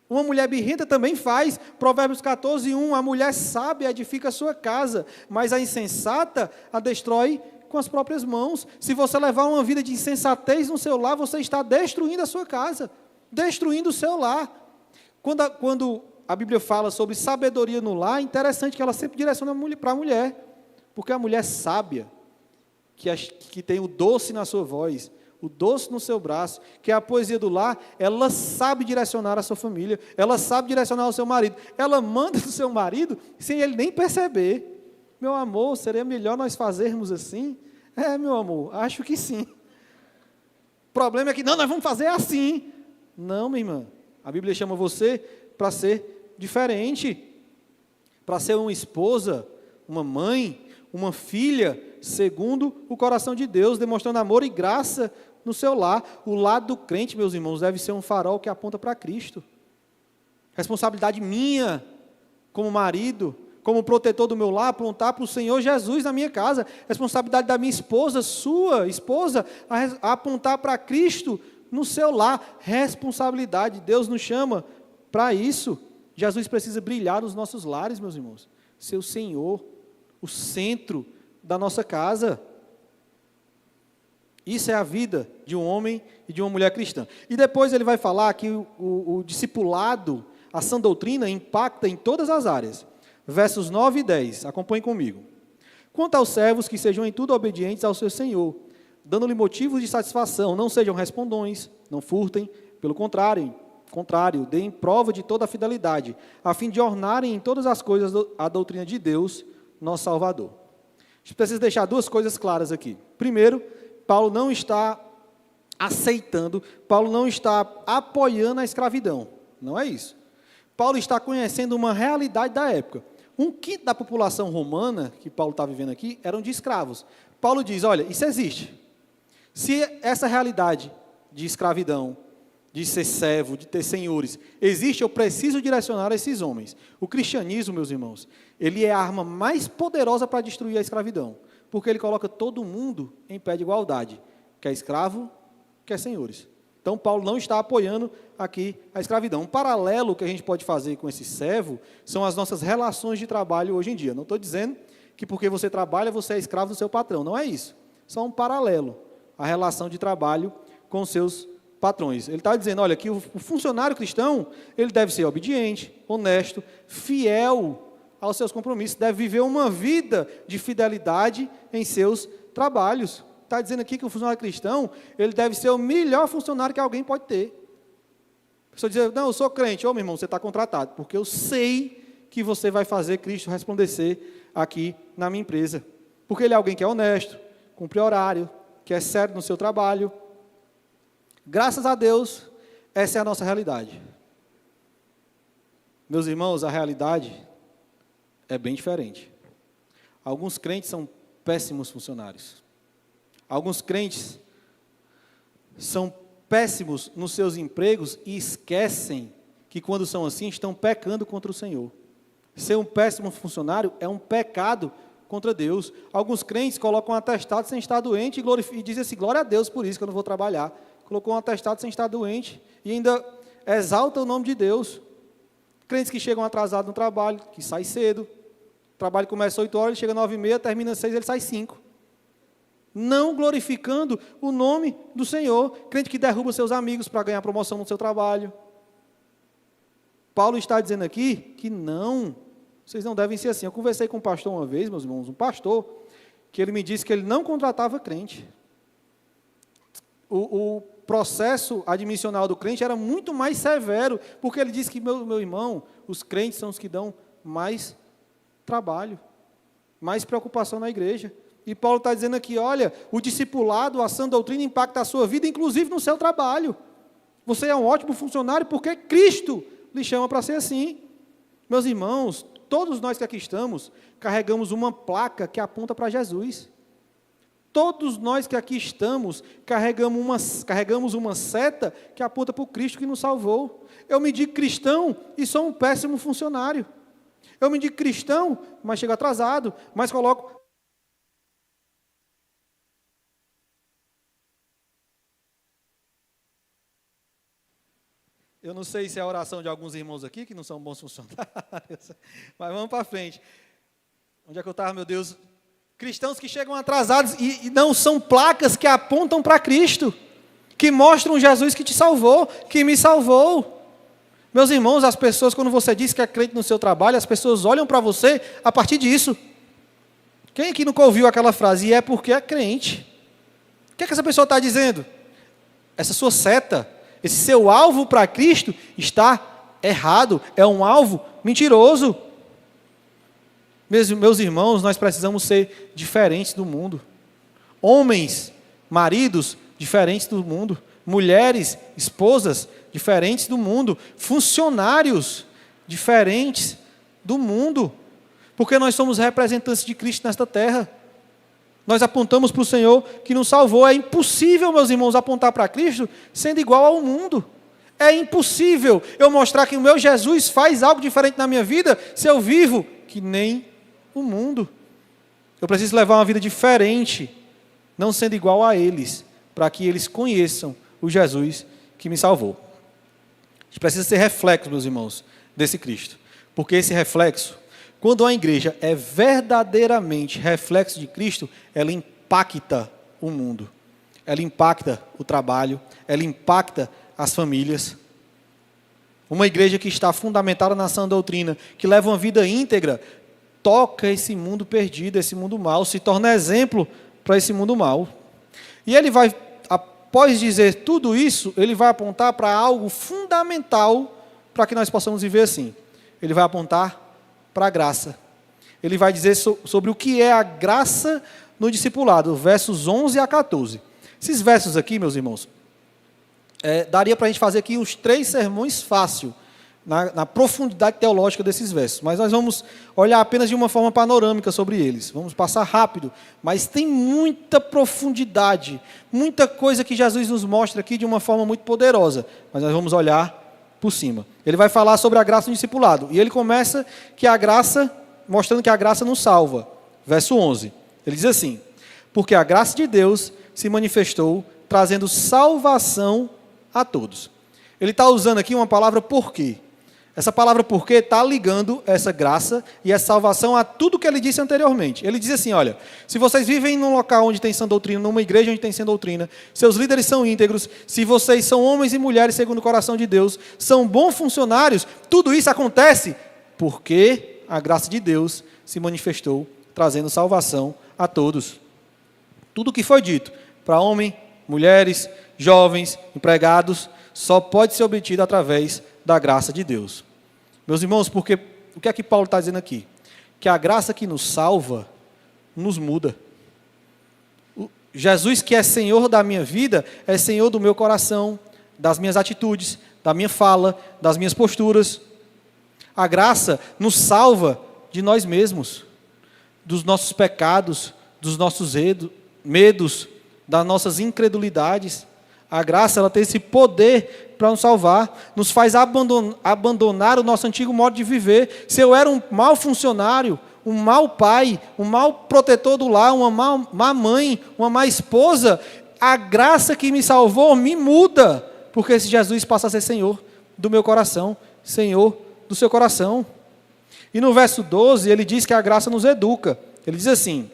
Uma mulher birrenta também faz. Provérbios 14:1, a mulher sábia edifica a sua casa, mas a insensata a destrói com as próprias mãos. Se você levar uma vida de insensatez no seu lar, você está destruindo a sua casa, destruindo o seu lar. Quando a Bíblia fala sobre sabedoria no lar, é interessante que ela sempre direciona para a mulher, porque a mulher sábia, que tem o doce na sua voz, o doce no seu braço, que é a poesia do lar, ela sabe direcionar a sua família, ela sabe direcionar o seu marido, ela manda no seu marido sem ele nem perceber. Meu amor, seria melhor nós fazermos assim? Meu amor, acho que sim. O problema é que, não, nós vamos fazer assim. Não, minha irmã, a Bíblia chama você para ser diferente, para ser uma esposa, uma mãe, uma filha, segundo o coração de Deus, demonstrando amor e graça no seu lar. O lado do crente, meus irmãos, deve ser um farol que aponta para Cristo. Responsabilidade minha, como marido, como protetor do meu lar, apontar para o Senhor Jesus na minha casa. Responsabilidade da minha esposa, sua esposa, a apontar para Cristo no seu lar. Responsabilidade, Deus nos chama para isso. Jesus precisa brilhar nos nossos lares, meus irmãos. Ser o Senhor, o centro da nossa casa. Isso é a vida de um homem e de uma mulher cristã. E depois ele vai falar que o discipulado, a sã doutrina, impacta em todas as áreas. Versos 9 e 10, acompanhe comigo. Quanto aos servos, que sejam em tudo obedientes ao seu Senhor, dando-lhe motivos de satisfação, não sejam respondões, não furtem, pelo contrário, deem prova de toda a fidelidade, a fim de ornarem em todas as coisas a doutrina de Deus, nosso Salvador. A gente precisa deixar duas coisas claras aqui. Primeiro, Paulo não está aceitando, Paulo não está apoiando a escravidão. Não é isso. Paulo está conhecendo uma realidade da época. 1/5 da população romana, que Paulo está vivendo aqui, eram de escravos. Paulo diz, olha, isso existe. Se essa realidade de escravidão, de ser servo, de ter senhores, existe, eu preciso direcionar esses homens. O cristianismo, meus irmãos, ele é a arma mais poderosa para destruir a escravidão, porque ele coloca todo mundo em pé de igualdade, quer escravo, quer senhores. Então, Paulo não está apoiando aqui a escravidão. Um paralelo que a gente pode fazer com esse servo são as nossas relações de trabalho hoje em dia. Não estou dizendo que porque você trabalha, você é escravo do seu patrão. Não é isso. Só um paralelo à relação de trabalho com seus patrões. Ele está dizendo, olha, que o funcionário cristão, ele deve ser obediente, honesto, fiel aos seus compromissos, deve viver uma vida de fidelidade em seus trabalhos. Está dizendo aqui que o funcionário cristão, ele deve ser o melhor funcionário que alguém pode ter. A pessoa diz, não, eu sou crente. Ô, meu irmão, você está contratado, porque eu sei que você vai fazer Cristo resplandecer aqui na minha empresa. Porque ele é alguém que é honesto, cumpre horário, que é sério no seu trabalho. Graças a Deus, essa é a nossa realidade. Meus irmãos, a realidade é bem diferente. Alguns crentes são péssimos funcionários. Alguns crentes são péssimos nos seus empregos e esquecem que quando são assim, estão pecando contra o Senhor. Ser um péssimo funcionário é um pecado contra Deus. Alguns crentes colocam um atestado sem estar doente e dizem assim, glória a Deus por isso que eu não vou trabalhar. Colocou um atestado sem estar doente e ainda exalta o nome de Deus. Crentes que chegam atrasados no trabalho, que saem cedo. O trabalho começa às 8 horas, ele chega às 9h30, termina às 6, ele sai às 5. Não glorificando o nome do Senhor. Crente que derruba seus amigos para ganhar promoção no seu trabalho. Paulo está dizendo aqui que não, vocês não devem ser assim. Eu conversei com um pastor uma vez, meus irmãos, um pastor, que ele me disse que ele não contratava crente. O processo admissional do crente era muito mais severo, porque ele disse que, meu irmão, os crentes são os que dão mais trabalho, mais preocupação na igreja. E Paulo está dizendo aqui, olha, o discipulado, a sã doutrina impacta a sua vida, inclusive no seu trabalho. Você é um ótimo funcionário porque Cristo lhe chama para ser assim. Meus irmãos, todos nós que aqui estamos, carregamos uma placa que aponta para Jesus. Todos nós que aqui estamos, carregamos uma seta que aponta para o Cristo que nos salvou. Eu me digo cristão e sou um péssimo funcionário. Eu me digo cristão, mas chego atrasado, mas coloco... Eu não sei se é a oração de alguns irmãos aqui, que não são bons funcionários, mas vamos para frente. Onde é que eu estava, meu Deus? Cristãos que chegam atrasados e não são placas que apontam para Cristo, que mostram Jesus que te salvou, que me salvou. Meus irmãos, as pessoas, quando você diz que é crente no seu trabalho, as pessoas olham para você a partir disso. Quem aqui nunca ouviu aquela frase? E é porque é crente. O que é que essa pessoa está dizendo? Essa sua seta, esse seu alvo para Cristo está errado, é um alvo mentiroso. Meus irmãos, nós precisamos ser diferentes do mundo. Homens, maridos, diferentes do mundo. Mulheres, esposas, diferentes do mundo. Funcionários, diferentes do mundo. Porque nós somos representantes de Cristo nesta terra. Nós apontamos para o Senhor que nos salvou. É impossível, meus irmãos, apontar para Cristo sendo igual ao mundo. É impossível eu mostrar que o meu Jesus faz algo diferente na minha vida se eu vivo que nem o mundo. Eu preciso levar uma vida diferente, não sendo igual a eles, para que eles conheçam o Jesus que me salvou. A gente precisa ser reflexo, meus irmãos, desse Cristo. Porque esse reflexo, quando a igreja é verdadeiramente reflexo de Cristo, ela impacta o mundo. Ela impacta o trabalho, ela impacta as famílias. Uma igreja que está fundamentada na sã doutrina, que leva uma vida íntegra, toca esse mundo perdido, esse mundo mau, se torna exemplo para esse mundo mau. E ele vai, após dizer tudo isso, ele vai apontar para algo fundamental para que nós possamos viver assim. Ele vai apontar para a graça. Ele vai dizer sobre o que é a graça no discipulado, versos 11 a 14. Esses versos aqui, meus irmãos, daria para a gente fazer aqui uns 3 sermões fácil, na profundidade teológica desses versos. Mas nós vamos olhar apenas de uma forma panorâmica sobre eles. Vamos passar rápido, mas tem muita profundidade, muita coisa que Jesus nos mostra aqui de uma forma muito poderosa. Mas nós vamos olhar por cima. Ele vai falar sobre a graça no discipulado. E ele começa mostrando que a graça nos salva. Verso 11. Ele diz assim: porque a graça de Deus se manifestou, trazendo salvação a todos. Ele está usando aqui uma palavra porquê. Essa palavra porquê está ligando essa graça e essa salvação a tudo que ele disse anteriormente. Ele diz assim, olha, se vocês vivem num local onde tem sã doutrina, numa igreja onde tem sã doutrina, seus líderes são íntegros, se vocês são homens e mulheres segundo o coração de Deus, são bons funcionários, tudo isso acontece porque a graça de Deus se manifestou, trazendo salvação a todos. Tudo o que foi dito para homens, mulheres, jovens, empregados, só pode ser obtido através da graça de Deus. Meus irmãos, porque o que é que Paulo está dizendo aqui? Que a graça que nos salva, nos muda. Jesus, que é Senhor da minha vida, é Senhor do meu coração, das minhas atitudes, da minha fala, das minhas posturas. A graça nos salva de nós mesmos, dos nossos pecados, dos nossos medos, das nossas incredulidades. A graça, ela tem esse poder para nos salvar, nos faz abandonar o nosso antigo modo de viver. Se eu era um mau funcionário, um mau pai, um mau protetor do lar, uma má mãe, uma má esposa, a graça que me salvou me muda, porque esse Jesus passa a ser Senhor do meu coração, Senhor do seu coração. E no verso 12, ele diz que a graça nos educa. Ele diz assim: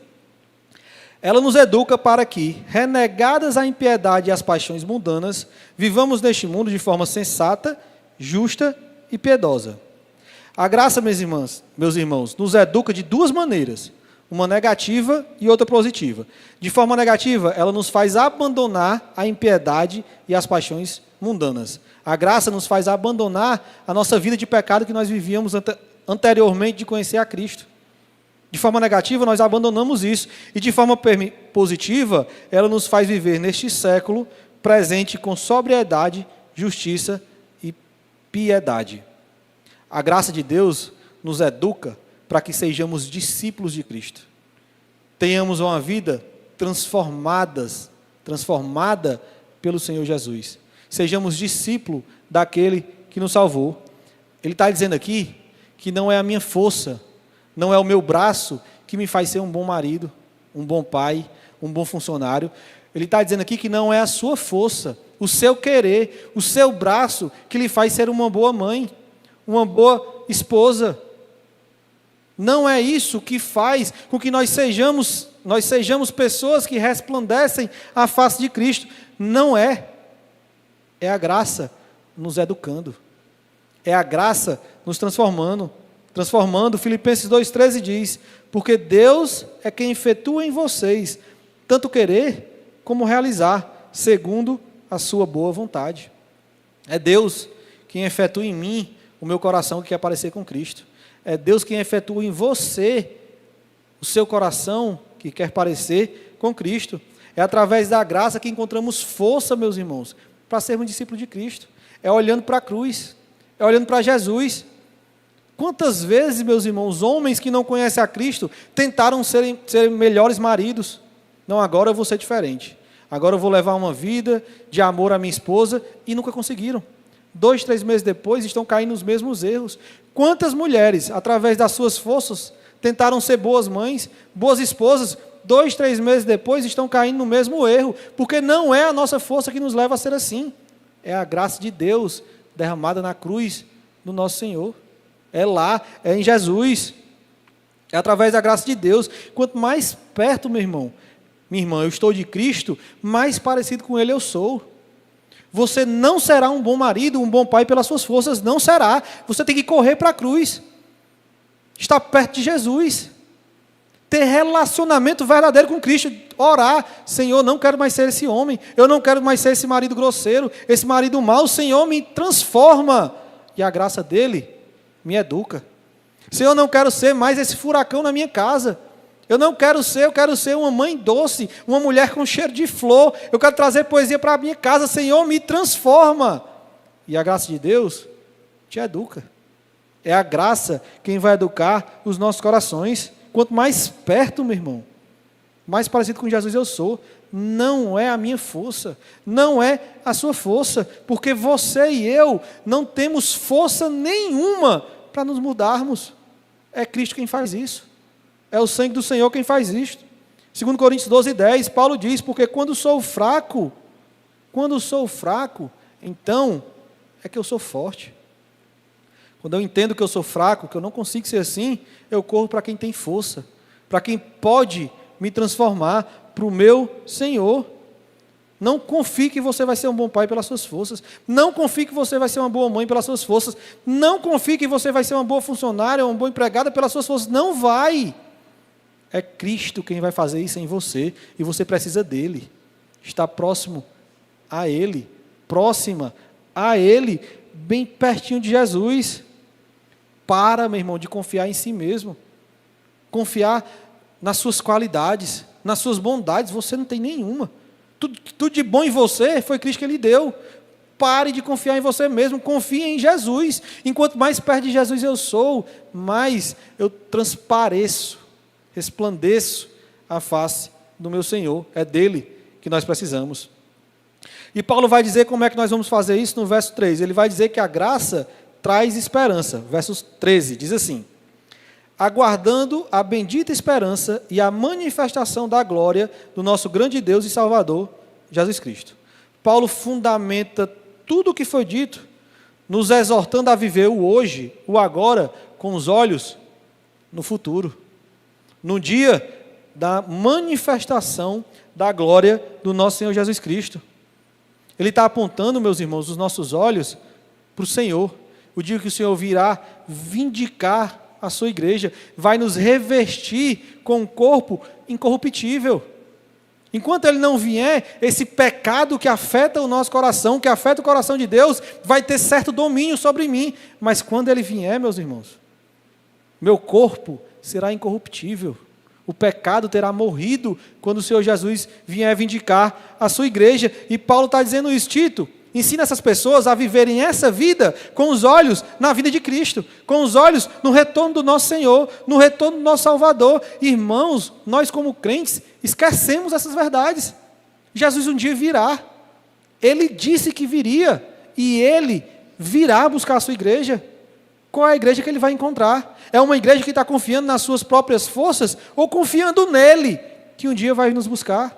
ela nos educa para que, renegadas a impiedade e as paixões mundanas, vivamos neste mundo de forma sensata, justa e piedosa. A graça, meus irmãos, nos educa de 2 maneiras, uma negativa e outra positiva. De forma negativa, ela nos faz abandonar a impiedade e as paixões mundanas. A graça nos faz abandonar a nossa vida de pecado que nós vivíamos anteriormente de conhecer a Cristo. De forma negativa, nós abandonamos isso. E de forma positiva, ela nos faz viver neste século presente com sobriedade, justiça e piedade. A graça de Deus nos educa para que sejamos discípulos de Cristo. Tenhamos uma vida transformada pelo Senhor Jesus. Sejamos discípulos daquele que nos salvou. Ele está dizendo aqui que não é a minha força, não é o meu braço que me faz ser um bom marido, um bom pai, um bom funcionário. Ele está dizendo aqui que não é a sua força, o seu querer, o seu braço que lhe faz ser uma boa mãe, uma boa esposa. Não é isso que faz com que nós sejamos pessoas que resplandecem a face de Cristo. Não é. É a graça nos educando. É a graça nos transformando. Filipenses 2,13 diz: porque Deus é quem efetua em vocês, tanto querer como realizar, segundo a sua boa vontade. É Deus quem efetua em mim o meu coração que quer parecer com Cristo. É Deus quem efetua em você o seu coração que quer parecer com Cristo. É através da graça que encontramos força, meus irmãos, para sermos discípulos de Cristo. É olhando para a cruz, é olhando para Jesus. Quantas vezes, meus irmãos, homens que não conhecem a Cristo tentaram ser melhores maridos? Não, agora eu vou ser diferente. Agora eu vou levar uma vida de amor à minha esposa, e nunca conseguiram. 2, 3 meses depois estão caindo nos mesmos erros. Quantas mulheres, através das suas forças, tentaram ser boas mães, boas esposas, 2, 3 meses depois estão caindo no mesmo erro, porque não é a nossa força que nos leva a ser assim. É a graça de Deus derramada na cruz do nosso Senhor. É lá, é em Jesus. É através da graça de Deus. Quanto mais perto, meu irmão, minha irmã, eu estou de Cristo, mais parecido com Ele eu sou. Você não será um bom marido, um bom pai pelas suas forças, não será. Você tem que correr para a cruz. Estar perto de Jesus. Ter relacionamento verdadeiro com Cristo. Orar: Senhor, não quero mais ser esse homem. Eu não quero mais ser esse marido grosseiro, esse marido mau. Senhor, me transforma. E a graça dele me educa. Senhor, eu não quero ser mais esse furacão na minha casa. Eu quero ser uma mãe doce, uma mulher com cheiro de flor. Eu quero trazer poesia para a minha casa. Senhor, me transforma. E a graça de Deus te educa. É a graça quem vai educar os nossos corações. Quanto mais perto, meu irmão, mais parecido com Jesus eu sou. Não é a minha força, não é a sua força, porque você e eu não temos força nenhuma para nos mudarmos. É Cristo quem faz isso. É o sangue do Senhor quem faz isto. 2 Coríntios 12:10, Paulo diz: porque quando sou fraco, então é que eu sou forte. Quando eu entendo que eu sou fraco, que eu não consigo ser assim, eu corro para quem tem força, para quem pode me transformar, para o meu Senhor. Não confie que você vai ser um bom pai pelas suas forças. Não confie que você vai ser uma boa mãe pelas suas forças. Não confie que você vai ser uma boa funcionária, uma boa empregada pelas suas forças. Não vai. É Cristo quem vai fazer isso em você, e você precisa dele. Está próximo a Ele, próxima a Ele, bem pertinho de Jesus. Para, meu irmão, de confiar em si mesmo. Confiar nas suas qualidades, nas suas bondades. Você não tem nenhuma. Tudo de bom em você foi Cristo que Ele deu. Pare de confiar em você mesmo, confie em Jesus. Enquanto mais perto de Jesus eu sou, mais eu transpareço, resplandeço a face do meu Senhor. É dele que nós precisamos. E Paulo vai dizer como é que nós vamos fazer isso no verso 3. Ele vai dizer que a graça traz esperança. Verso 13 diz assim: aguardando a bendita esperança e a manifestação da glória do nosso grande Deus e Salvador, Jesus Cristo. Paulo fundamenta tudo o que foi dito, nos exortando a viver o hoje, o agora, com os olhos no futuro, no dia da manifestação da glória do nosso Senhor Jesus Cristo. Ele está apontando, meus irmãos, os nossos olhos para o Senhor, o dia que o Senhor virá vindicar a sua igreja, vai nos revestir com um corpo incorruptível. Enquanto Ele não vier, esse pecado que afeta o nosso coração, que afeta o coração de Deus, vai ter certo domínio sobre mim. Mas quando Ele vier, meus irmãos, meu corpo será incorruptível. O pecado terá morrido quando o Senhor Jesus vier vindicar a sua igreja. E Paulo está dizendo isso: Tito, ensina essas pessoas a viverem essa vida com os olhos na vida de Cristo, com os olhos no retorno do nosso Senhor, no retorno do nosso Salvador. Irmãos, nós como crentes esquecemos essas verdades. Jesus um dia virá. Ele disse que viria, e Ele virá buscar a sua igreja. Qual é a igreja que Ele vai encontrar? É uma igreja que está confiando nas suas próprias forças, ou confiando nele, que um dia vai nos buscar?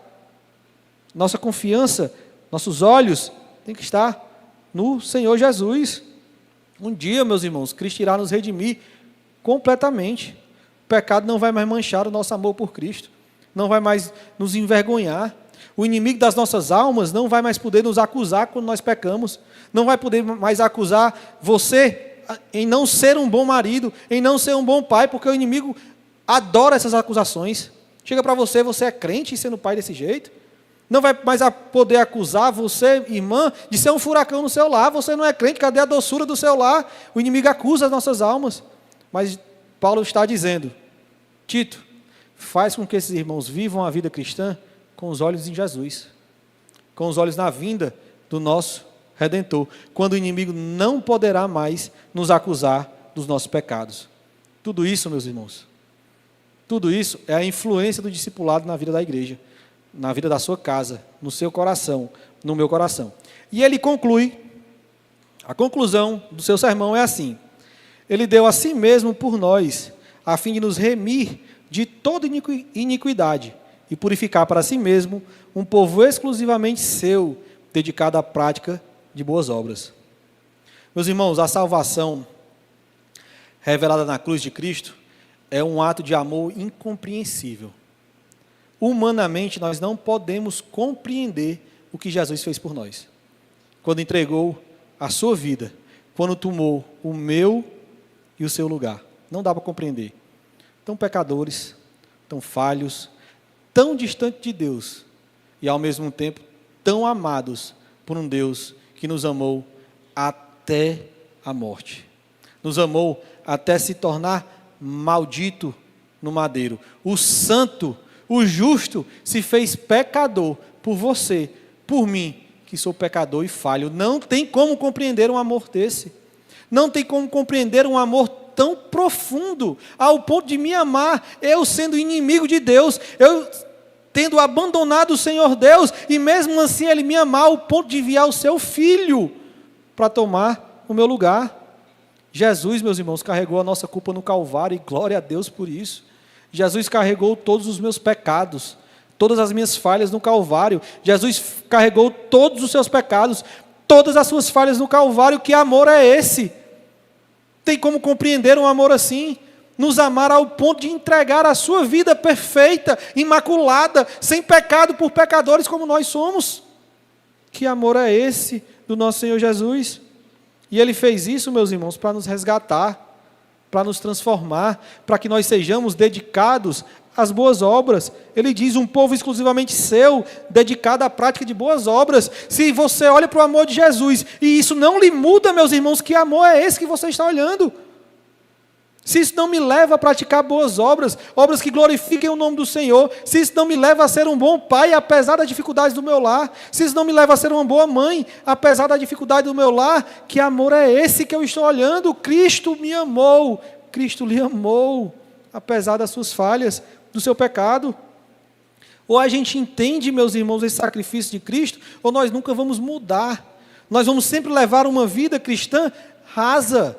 Nossa confiança, nossos olhos tem que estar no Senhor Jesus. Um dia, meus irmãos, Cristo irá nos redimir completamente. O pecado não vai mais manchar o nosso amor por Cristo, não vai mais nos envergonhar. O inimigo das nossas almas não vai mais poder nos acusar quando nós pecamos, não vai poder mais acusar você em não ser um bom marido, em não ser um bom pai, porque o inimigo adora essas acusações. Chega para você, você é crente sendo pai desse jeito? Não vai mais poder acusar você, irmã, de ser um furacão no seu lar. Você não é crente, cadê a doçura do seu lar? O inimigo acusa as nossas almas. Mas Paulo está dizendo, Tito, faz com que esses irmãos vivam a vida cristã com os olhos em Jesus, com os olhos na vinda do nosso Redentor, quando o inimigo não poderá mais nos acusar dos nossos pecados. Tudo isso, meus irmãos, tudo isso é a influência do discipulado na vida da igreja, na vida da sua casa, no seu coração, no meu coração. E ele conclui, a conclusão do seu sermão é assim: ele deu a si mesmo por nós, a fim de nos remir de toda iniquidade e purificar para si mesmo um povo exclusivamente seu, dedicado à prática de boas obras. Meus irmãos, a salvação revelada na cruz de Cristo é um ato de amor incompreensível. Humanamente, nós não podemos compreender o que Jesus fez por nós. Quando entregou a sua vida, quando tomou o meu e o seu lugar. Não dá para compreender. Tão pecadores, tão falhos, tão distantes de Deus e, ao mesmo tempo, tão amados por um Deus que nos amou até a morte. Nos amou até se tornar maldito no madeiro. O santo, o justo, se fez pecador por você, por mim, que sou pecador e falho. Não tem como compreender um amor desse. Não tem como compreender um amor tão profundo, ao ponto de me amar, eu sendo inimigo de Deus, eu tendo abandonado o Senhor Deus, e mesmo assim Ele me amar ao ponto de enviar o seu Filho para tomar o meu lugar. Jesus, meus irmãos, carregou a nossa culpa no Calvário, e glória a Deus por isso. Jesus carregou todos os meus pecados, todas as minhas falhas no Calvário. Jesus carregou todos os seus pecados, todas as suas falhas no Calvário. Que amor é esse? Tem como compreender um amor assim? Nos amar ao ponto de entregar a sua vida perfeita, imaculada, sem pecado por pecadores como nós somos. Que amor é esse do nosso Senhor Jesus? E Ele fez isso, meus irmãos, para nos resgatar, para nos transformar, para que nós sejamos dedicados às boas obras. Ele diz, um povo exclusivamente seu, dedicado à prática de boas obras. Se você olha para o amor de Jesus, e isso não lhe muda, meus irmãos, que amor é esse que você está olhando? Se isso não me leva a praticar boas obras, obras que glorifiquem o nome do Senhor, se isso não me leva a ser um bom pai, apesar das dificuldades do meu lar, se isso não me leva a ser uma boa mãe, apesar da dificuldade do meu lar, que amor é esse que eu estou olhando? Cristo me amou, Cristo lhe amou, apesar das suas falhas, do seu pecado. Ou a gente entende, meus irmãos, esse sacrifício de Cristo, ou nós nunca vamos mudar. Nós vamos sempre levar uma vida cristã rasa.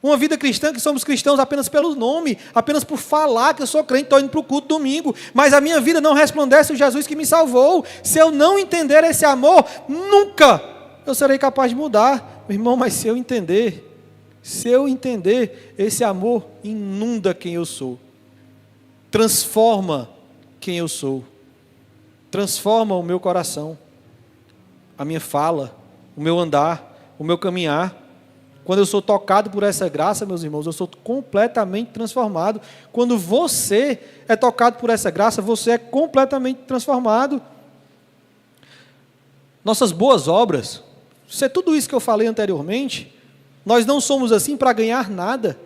Uma vida cristã que somos cristãos apenas pelo nome, apenas por falar que eu sou crente, estou indo para o culto domingo, mas a minha vida não resplandece o Jesus que me salvou. Se eu não entender esse amor, nunca eu serei capaz de mudar. Meu irmão, mas se eu entender, esse amor inunda quem eu sou, transforma quem eu sou, transforma o meu coração, a minha fala, o meu andar, o meu caminhar. Quando eu sou tocado por essa graça, meus irmãos, eu sou completamente transformado. Quando você é tocado por essa graça, você é completamente transformado. Nossas boas obras, se é tudo isso que eu falei anteriormente, nós não somos assim para ganhar nada.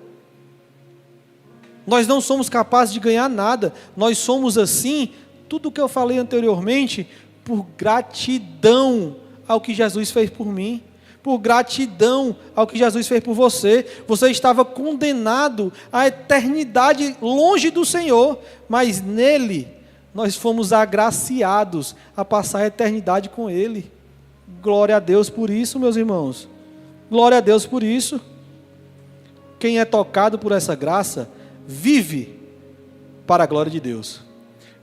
Nós não somos capazes de ganhar nada. Nós somos assim, tudo o que eu falei anteriormente, por gratidão ao que Jesus fez por mim. Por gratidão ao que Jesus fez por você. Você estava condenado à eternidade longe do Senhor, mas nele nós fomos agraciados a passar a eternidade com Ele. Glória a Deus por isso, meus irmãos. Glória a Deus por isso. Quem é tocado por essa graça, vive para a glória de Deus.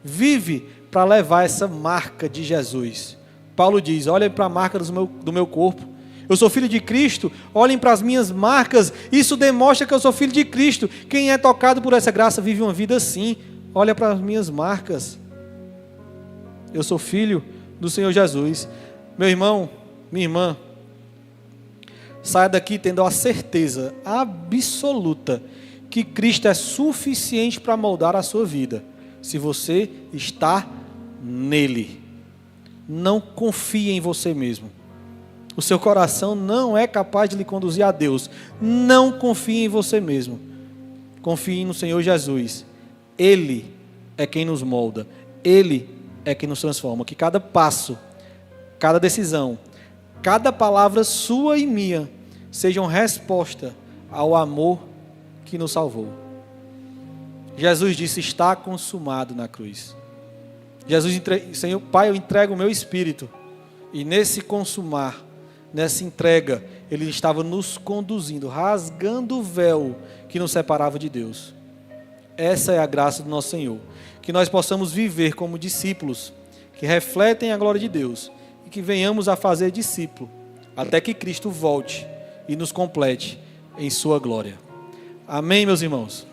Vive para levar essa marca de Jesus. Paulo diz, olhem para a marca do meu corpo. Eu sou filho de Cristo, olhem para as minhas marcas, isso demonstra que eu sou filho de Cristo. Quem é tocado por essa graça vive uma vida assim. Olha para as minhas marcas. Eu sou filho do Senhor Jesus. Meu irmão, minha irmã, saia daqui tendo a certeza absoluta que Cristo é suficiente para moldar a sua vida, se você está nele. Não confie em você mesmo. O seu coração não é capaz de lhe conduzir a Deus. Não confie em você mesmo. Confie no Senhor Jesus. Ele é quem nos molda. Ele é quem nos transforma. Que cada passo, cada decisão, cada palavra sua e minha sejam resposta ao amor que nos salvou. Jesus disse: está consumado na cruz. Jesus, Senhor Pai, eu entrego o meu espírito. E nesse consumar, nessa entrega, Ele estava nos conduzindo, rasgando o véu que nos separava de Deus. Essa é a graça do nosso Senhor. Que nós possamos viver como discípulos, que refletem a glória de Deus, e que venhamos a fazer discípulo, até que Cristo volte e nos complete em sua glória. Amém, meus irmãos?